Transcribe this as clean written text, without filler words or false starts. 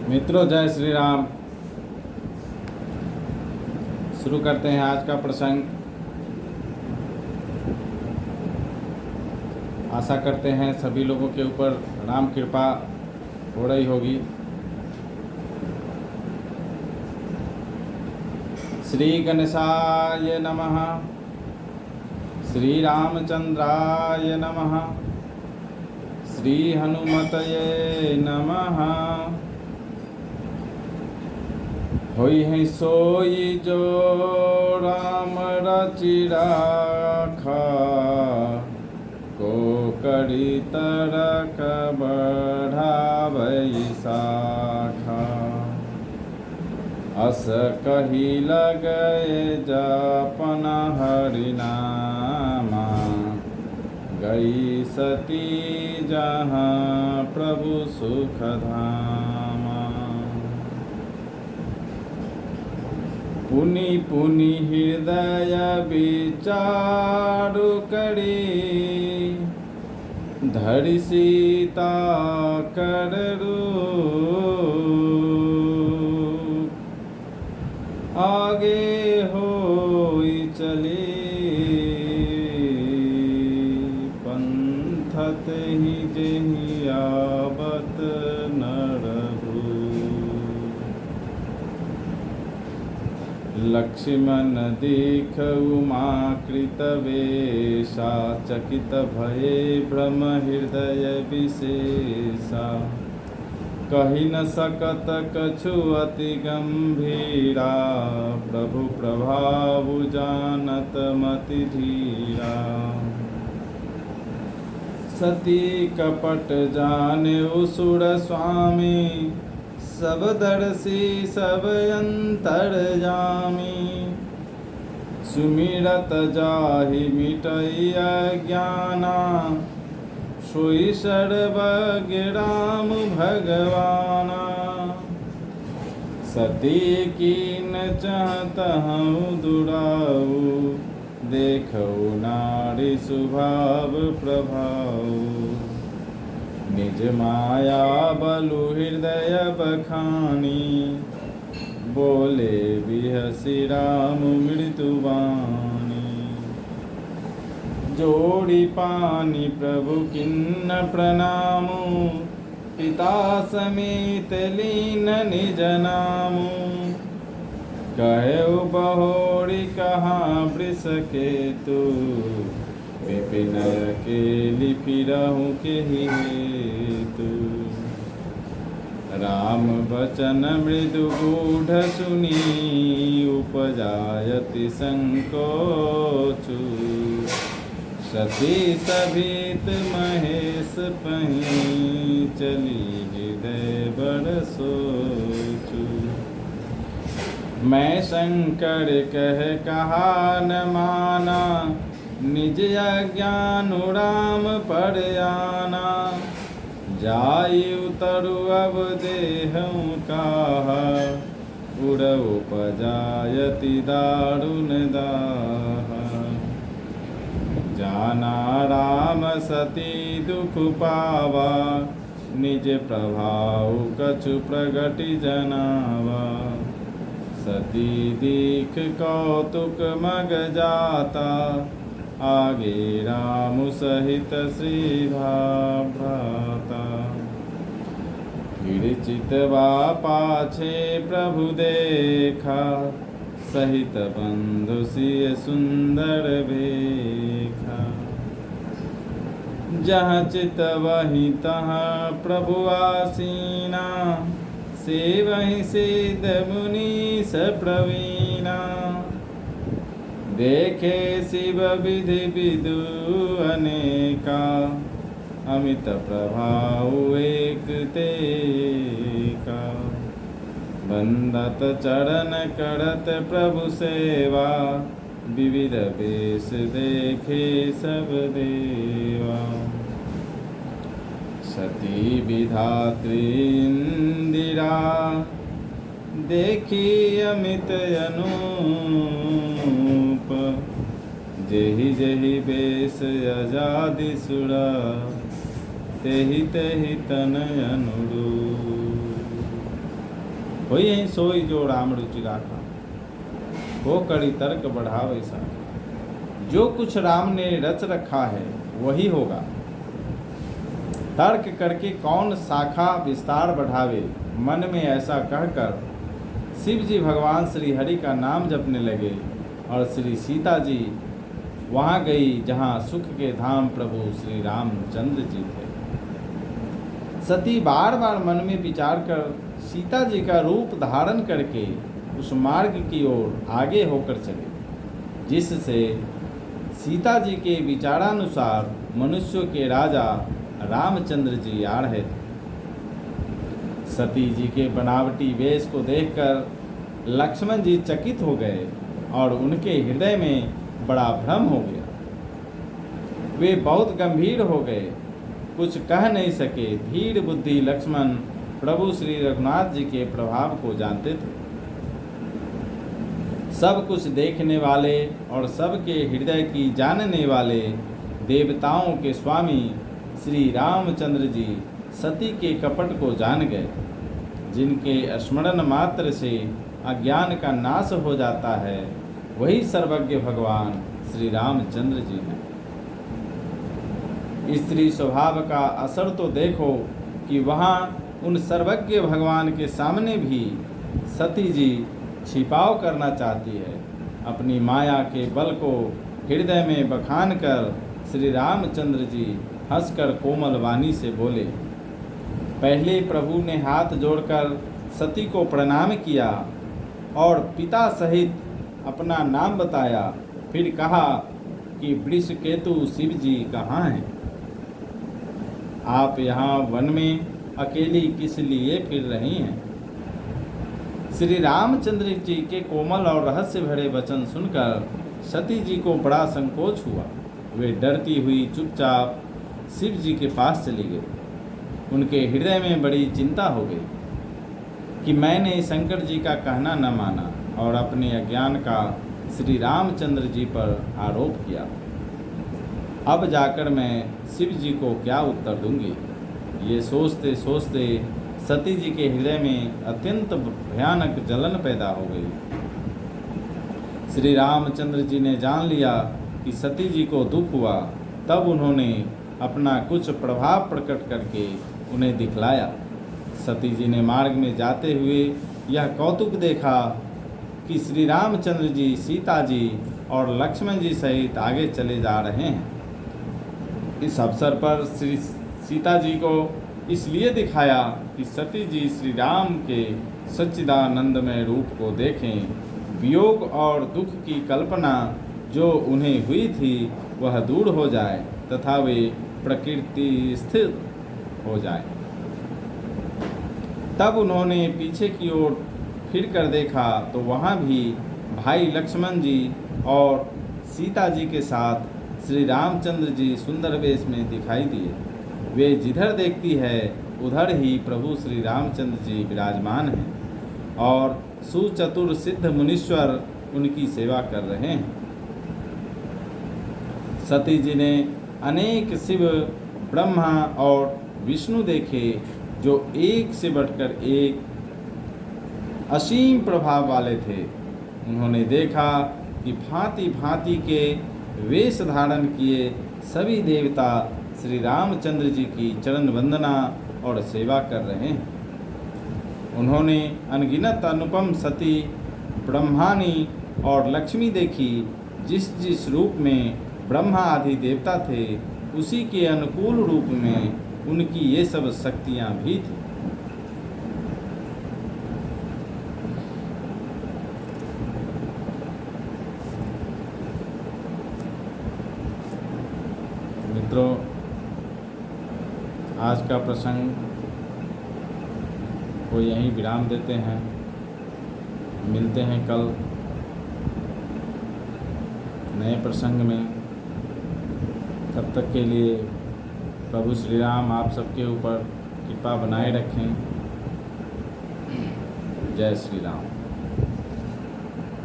मित्रों, जय श्री राम। शुरू करते हैं आज का प्रसंग। आशा करते हैं सभी लोगों के ऊपर राम कृपा हो रही होगी। श्री गणेशाय नमः, श्री रामचंद्राय नमः, श्री हनुमतये नमः। होई है सोई जो राम रचि राखा, को करी तरक बढ़ावै शाखा। अस कही लगए जपन हरि नामा, गई सती जहाँ प्रभु सुख धामा। पुनि पुनि हृदय विचारु करी, धरि सीता कर रूप। आगे होई चली पंथत ही जेहि आवत नरभू। लक्ष्मण देख उमाकृत वेशा, चकित भये भ्रम हृदय विशेषा। कहि न सकत कछु अति गंभीरा, प्रभु प्रभाव जानत मति धीरा। सती कपट जाने सुर स्वामी, सब दर्शी सब अंतर्यामी। सुमिरत जाहि मिटई अज्ञाना, सोई सर्वज्ञ राम भगवाना। सती कीन चाहत हूँ दुराऊ, देखऊ नारी स्वभाव प्रभाव। निज माया बलु हृदय बखानी, बोले बिहसी राम मृदुवाणी। जोड़ी पानी प्रभु किन्न प्रणामु, पिता समेत लीन निज नामु। कहु बहोरी कहाँ वृष केतु, विपिन के लिपि रहु के हेतु। राम बचन मृदु गूढ़ सुनी, उपजायति संकोचु। सती सभित महेश पहीं, चली हृदय बड़ सोचु। मैं शंकर कह कहा न माना, निज अज्ञान राम पर आना। जाई उतरु अब देहु काहा, उड़ उपजायति दारुण दाहा। जाना राम सती दुख पावा, निज प्रभाव कछु प्रगति जनावा। सती दीख कौतुक मग जाता, आगे राम सहित श्री भ्राता। फिर चितवा पाछे प्रभु देखा, सहित बंधु सिय सुंदर भेखा। जहाँ चित वहीं तहाँ प्रभु आसीना, से वहीं सिद्ध मुनीस प्रवीणा। देखे शिव विधि विदु अनेका, अमित प्रभाव एक तेका। बंदत चरण करत प्रभु सेवा, विविध वेश देखे सब देवा। सती विधात्री इंदिरा, देखी अमित अनूप। जेहि जेहि वेश आजादि सुरा, तेहि तेहि तन अनुरूप। होई यही सोई जो राम रुचि राखा, हो कड़ी तर्क बढ़ावे साखा। जो कुछ राम ने रच रखा है वही होगा, तर्क करके कौन शाखा विस्तार बढ़ावे। मन में ऐसा कहकर शिव जी भगवान श्री हरि का नाम जपने लगे और श्री सीता जी वहाँ गई जहाँ सुख के धाम प्रभु श्री रामचंद्र जी थे। सती बार बार मन में विचार कर सीता जी का रूप धारण करके उस मार्ग की ओर आगे होकर चले जिससे सीता जी के विचारानुसार मनुष्यों के राजा रामचंद्र जी आ रहे थे। सती जी के बनावटी वेश को देखकर लक्ष्मण जी चकित हो गए और उनके हृदय में बड़ा भ्रम हो गया। वे बहुत गंभीर हो गए, कुछ कह नहीं सके। धीर बुद्धि लक्ष्मण प्रभु श्री रघुनाथ जी के प्रभाव को जानते थे। सब कुछ देखने वाले और सबके हृदय की जानने वाले देवताओं के स्वामी श्री रामचंद्र जी सती के कपट को जान गए, जिनके स्मरण मात्र से अज्ञान का नाश हो जाता है, वही सर्वज्ञ भगवान श्री रामचंद्र जी हैं। स्त्री स्वभाव का असर तो देखो कि वहाँ उन सर्वज्ञ भगवान के सामने भी सती जी छिपाव करना चाहती है। अपनी माया के बल को हृदय में बखान कर श्री रामचंद्र जी हंसकर कोमल वाणी से बोले। पहले प्रभु ने हाथ जोड़कर सती को प्रणाम किया और पिता सहित अपना नाम बताया। फिर कहा कि वृषकेतु शिव जी कहाँ हैं? आप यहाँ वन में अकेली किस लिए फिर रही हैं? श्री रामचंद्र जी के कोमल और रहस्य भरे वचन सुनकर सती जी को बड़ा संकोच हुआ। वे डरती हुई चुपचाप शिव जी के पास चली गई। उनके हृदय में बड़ी चिंता हो गई कि मैंने शंकर जी का कहना न माना और अपने अज्ञान का श्री रामचंद्र जी पर आरोप किया। अब जाकर मैं शिव जी को क्या उत्तर दूंगी? ये सोचते सोचते सती जी के हृदय में अत्यंत भयानक जलन पैदा हो गई। श्री रामचंद्र जी ने जान लिया कि सती जी को दुख हुआ। तब उन्होंने अपना कुछ प्रभाव प्रकट करके उन्हें दिखलाया। सती जी ने मार्ग में जाते हुए यह कौतुक देखा कि श्री रामचंद्र जी, सीता जी और लक्ष्मण जी सहित आगे चले जा रहे हैं। इस अवसर पर श्री सीता जी को इसलिए दिखाया कि सती जी श्री राम के सच्चिदानंदमय रूप को देखें। वियोग और दुख की कल्पना जो उन्हें हुई थी वह दूर हो जाए तथा वे प्रकृति स्थिर हो जाए। तब उन्होंने पीछे की ओर फिर कर देखा तो वहाँ भी भाई लक्ष्मण जी और सीता जी के साथ श्री रामचंद्र जी सुंदर वेश में दिखाई दिए। वे जिधर देखती है उधर ही प्रभु श्री रामचंद्र जी विराजमान हैं और सुचतुर सिद्ध मुनीश्वर उनकी सेवा कर रहे हैं। सती जी ने अनेक शिव, ब्रह्मा और विष्णु देखे जो एक से बढ़कर एक असीम प्रभाव वाले थे। उन्होंने देखा कि भांति भांति के वेश धारण किए सभी देवता श्री रामचंद्र जी की चरण वंदना और सेवा कर रहे हैं। उन्होंने अनगिनत अनुपम सती, ब्रह्मानी और लक्ष्मी देखी। जिस जिस रूप में ब्रह्मा आदि देवता थे उसी के अनुकूल रूप में उनकी ये सब शक्तियाँ भी थी। मित्रों, आज का प्रसंग को यहीं विराम देते हैं। मिलते हैं कल नए प्रसंग में। तब तक के लिए प्रभु श्री राम आप सबके ऊपर कृपा बनाए रखें। जय श्री राम।